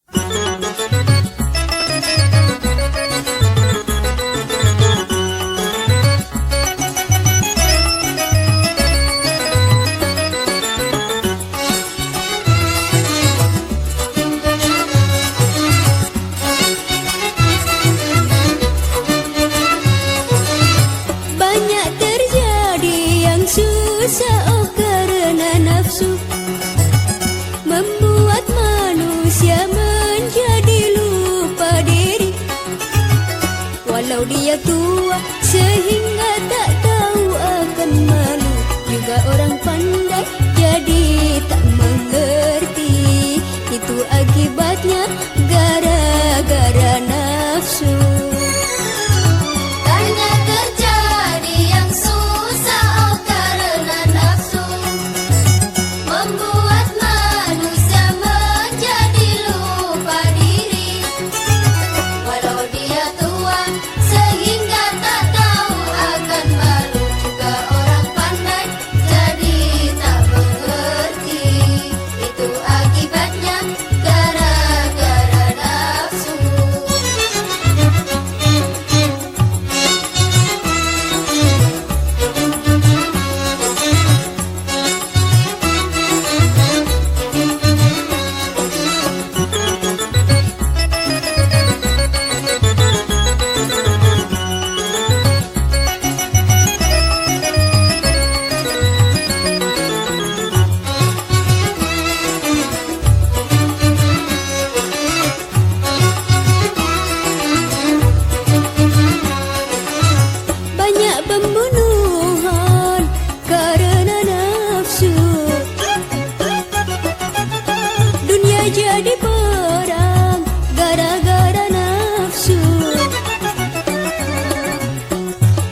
Banyak terjadi yang susah karena nafsu, membuat manusia menjadi lupa diri. Walau dia tua sehingga tak tahu akan malu, juga orang pandai jadi tak mengerti. Itu akibatnya gara-gara nafsu. Banyak terjadi yang susah karena nafsu, membuat manusia menjadi lupa diri. Walau dia tua sehingga tak tahu akan malu, juga orang pandai jadi tak mengerti. Itu akibatnya gara-gara nafsu. Banyak pembunuhan karena nafsu. Dunia jadi perang gara-gara nafsu.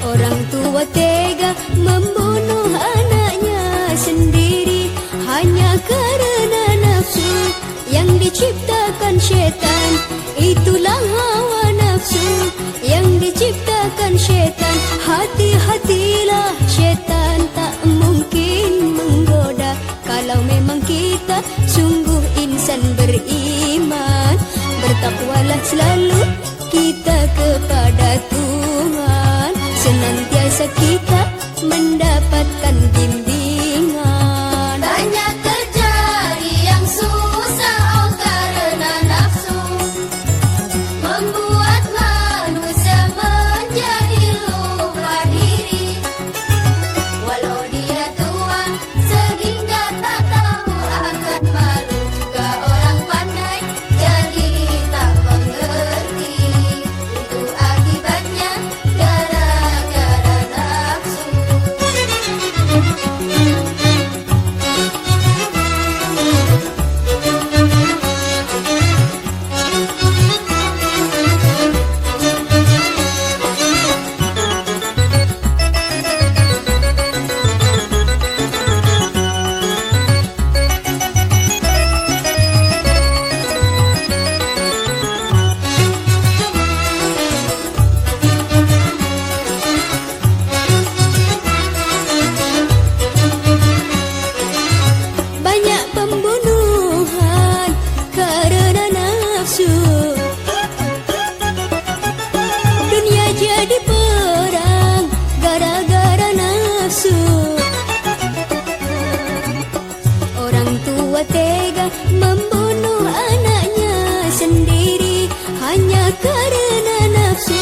Orang tua tega membunuh anaknya sendiri hanya karena nafsu yang diciptakan syaitan. Itulah hawa nafsu yang diciptakan syaitan. Hati-hatilah, syaitan tak mungkin menggoda kalau memang kita sungguh insan beriman. Bertakwalah selalu kita kepada Tuhan, senantiasa kita mendapatkan bimbingan. Banyak terjadi yang susah karena nafsu, membuat manusia menjadi lupa diri. Walau dia tua sehingga tak tahu akan malu, juga orang pandai jadi tak mengerti. Itu akibatnya gara-gara nafsu. Banyak pembunuhan karena nafsu. Dunia jadi perang gara-gara nafsu. Orang tua tega membunuh anaknya sendiri hanya karena nafsu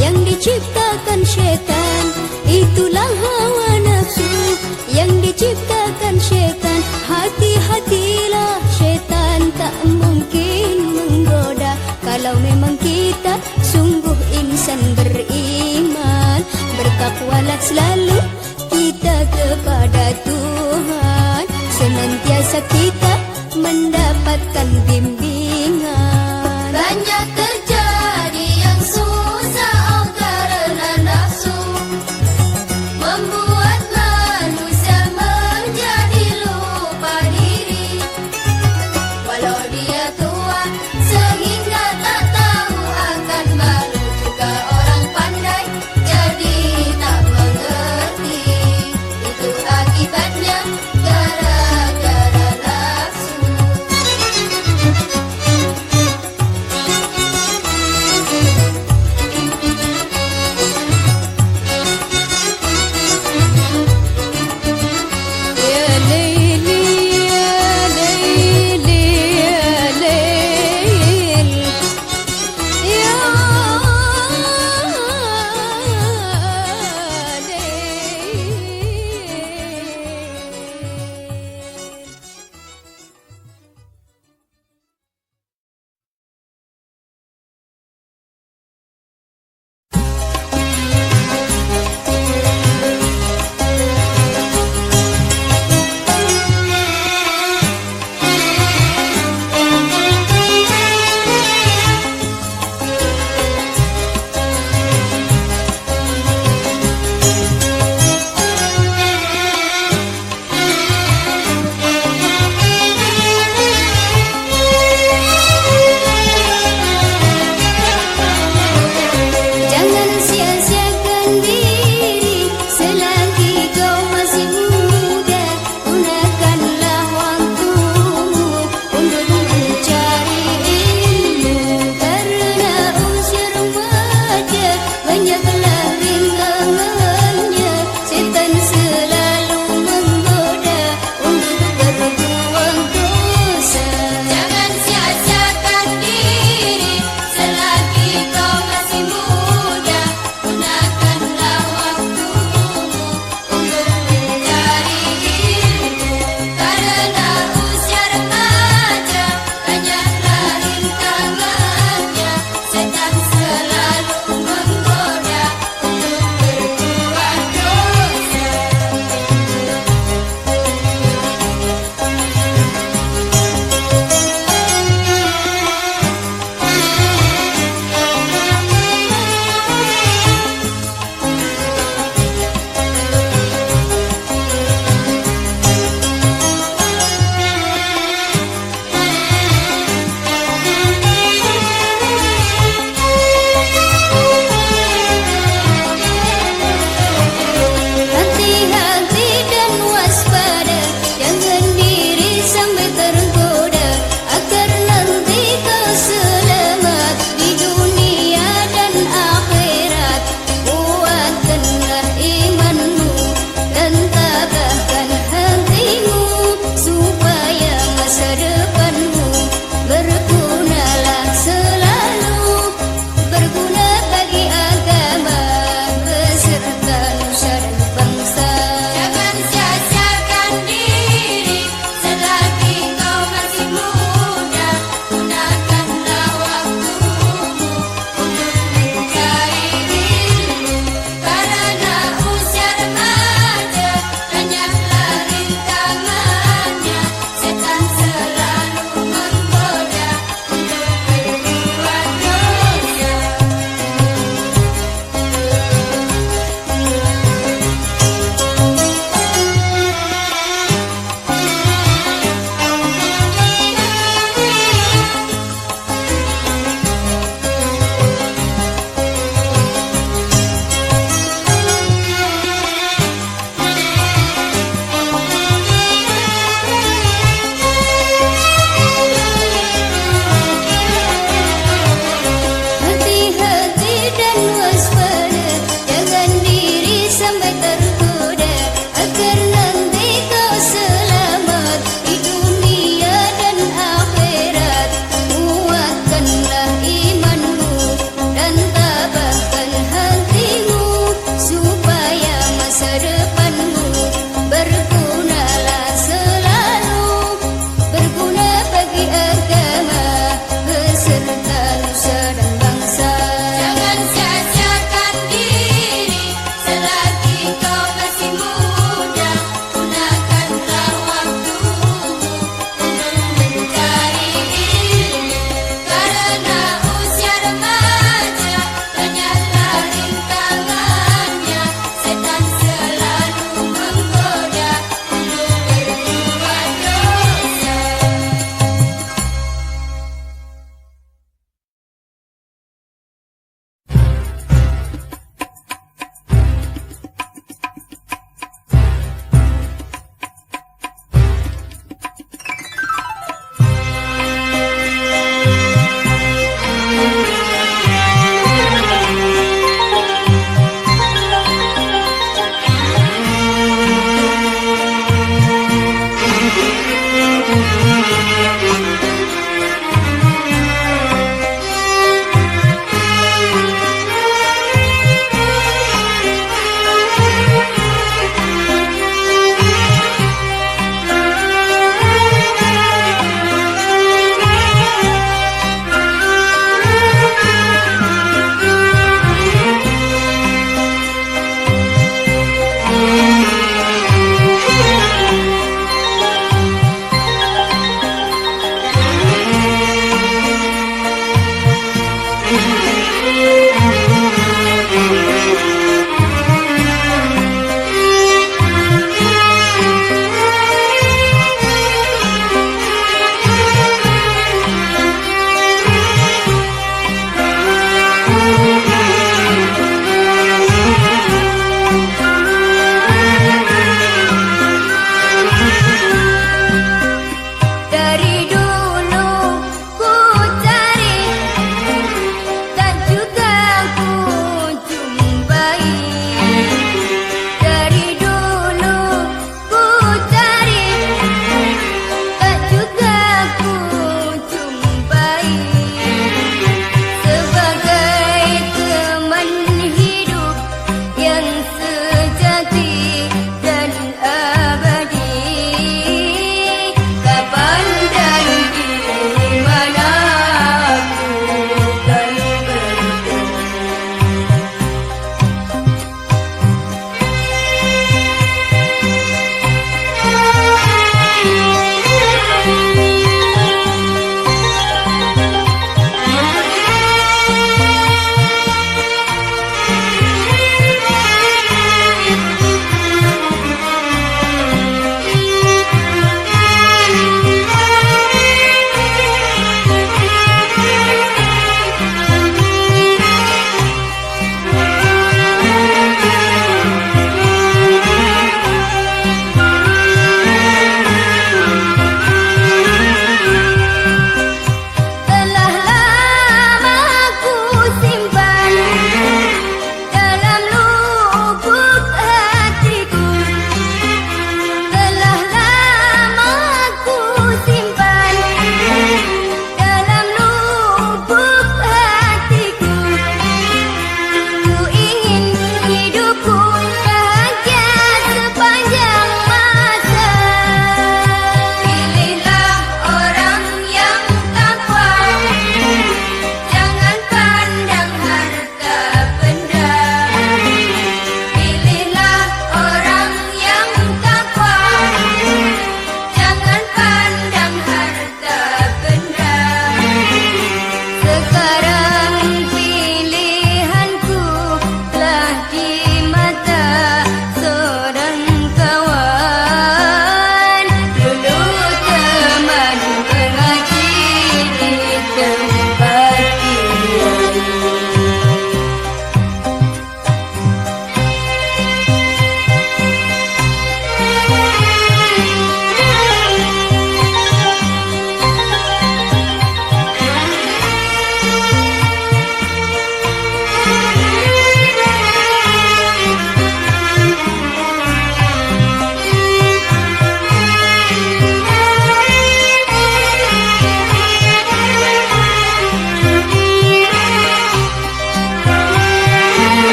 yang diciptakan syaitan. Itulah hawa nafsu yang diciptakan syaitan. Hati-hatilah, syaitan tak mungkin menggoda kalau memang kita sungguh insan beriman. Bertakwalah selalu kita kepada Tuhan, senantiasa kita mendapatkan bimbingan. Banyak terjadi yang susah karena nafsu, membuat manusia menjadi lupa diri. Walau dia tua sehingga tak tahu akan malu, juga orang pandai jadi tak mengerti. Itu akibatnya gara-gara nafsu.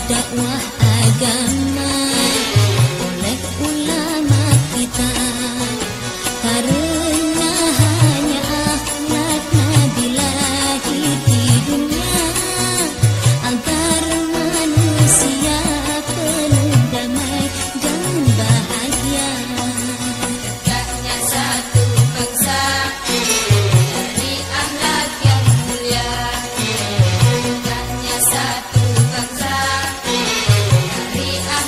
dakwah agama oleh ulama kita, karena hanya akhlak Nabi lahir di dunia agar manusia penuh damai dan bahagia. Tegaknya satu bangsa dari akhlak yang mulia. Tegaknya satu bangsa dari akhlak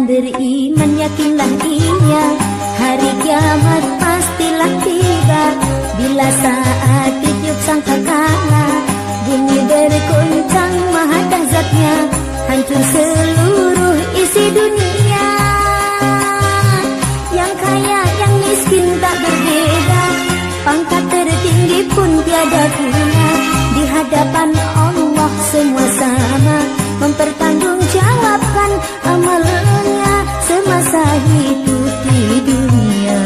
beriman yakinlah ia, hari kiamat pastilah tiba. Bila saat ditiup sangkakala, bumi bergoncang maha dahsyatnya, hancur seluruh isi dunia. Yang kaya yang miskin tak berbeda, pangkat tertinggi pun tiada pula. Di hadapan Allah semua sama, mempertanggungjawabkan amalnya semasa hidup di dunia.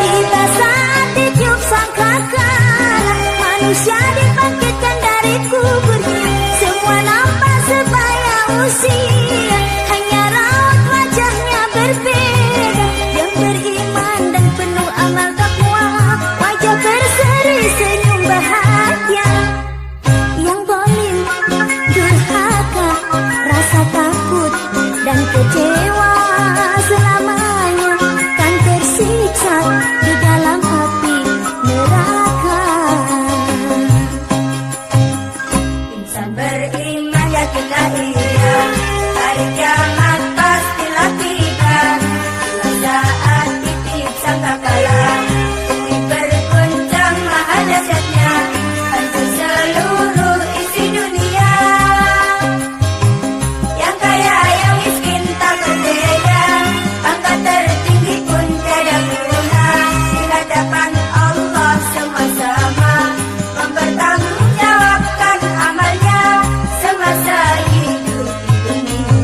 Tiba saat ditiup sangkakala, manusia dibangkitkan dari kuburnya. Semua nampak sebaya usia, hanya raut wajahnya berbeda. Yang beriman dan penuh amal takwa, wajah berseri senyum bahagia. Yang zalim, durhaka, rasa takut dan kecewa selamanya kan tersiksa di dalam api neraka. Insan beriman yakinlah ia, hari kiamat pastilah tiba. Bila saat ditiup sangkakala, bumi bergoncang maha dahsyatnya, hancur seluruh isi dunia. Yang kaya yang miskin tak berbeda, pangkat tertinggi pun tiada guna. Di hadapan Allah semua sama, mempertanggungjawabkan amalnya semasa hidup di dunia.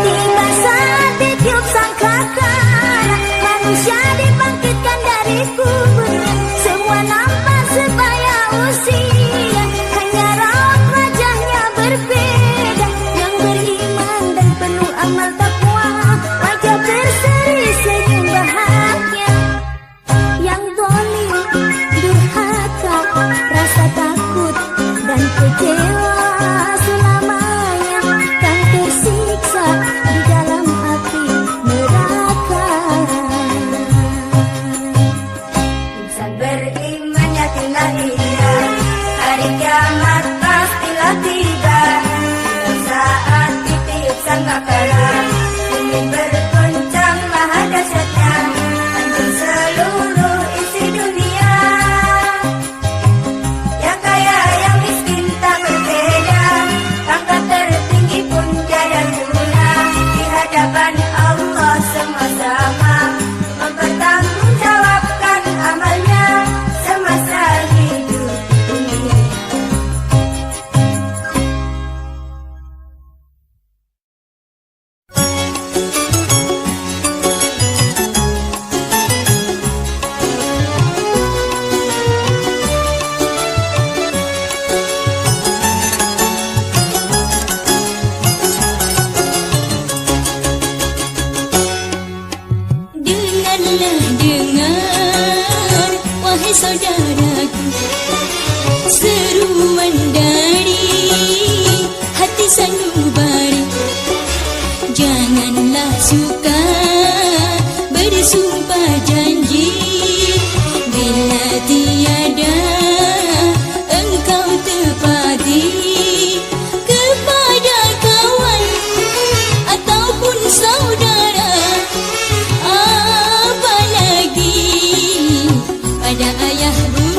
Tiba saat ditiup sangkakala, manusia dibangkitkan dari kuburnya. Semua nampak sebaya usia, hanya raut wajahnya berbeda. Yang beriman dan penuh amal takwa, wajah berseri senyum bahagia. Yang zalim, durhaka, rasa takut dan kecewa selamanya kan tersiksa di dalam api neraka. Insan beriman yakinlah ia, hari kiamat pastilah tiba. Bila saat ditiup sangkakala, bumi bergoncang maha dahsyatnya, hancur seluruh isi dunia. Yang kaya yang miskin tak berbeda, pangkat tertinggi pun tiada guna. Di hadapan Allah semua sama, mempertanggungjawabkan amalnya semasa hidup di dunia. Dengarlah, dengar, wahai saudaraku, seruan dari hati sanubari. Janganlah suka bersumpah janji bila tiada engkau tepati kepada kawan ataupun saudara, apalagi pada ayah bunda.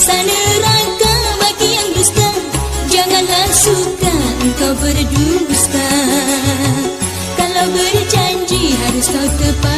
Dosa neraka bagi yang dusta, janganlah suka engkau berdusta. Kalau berjanji harus kau tepati.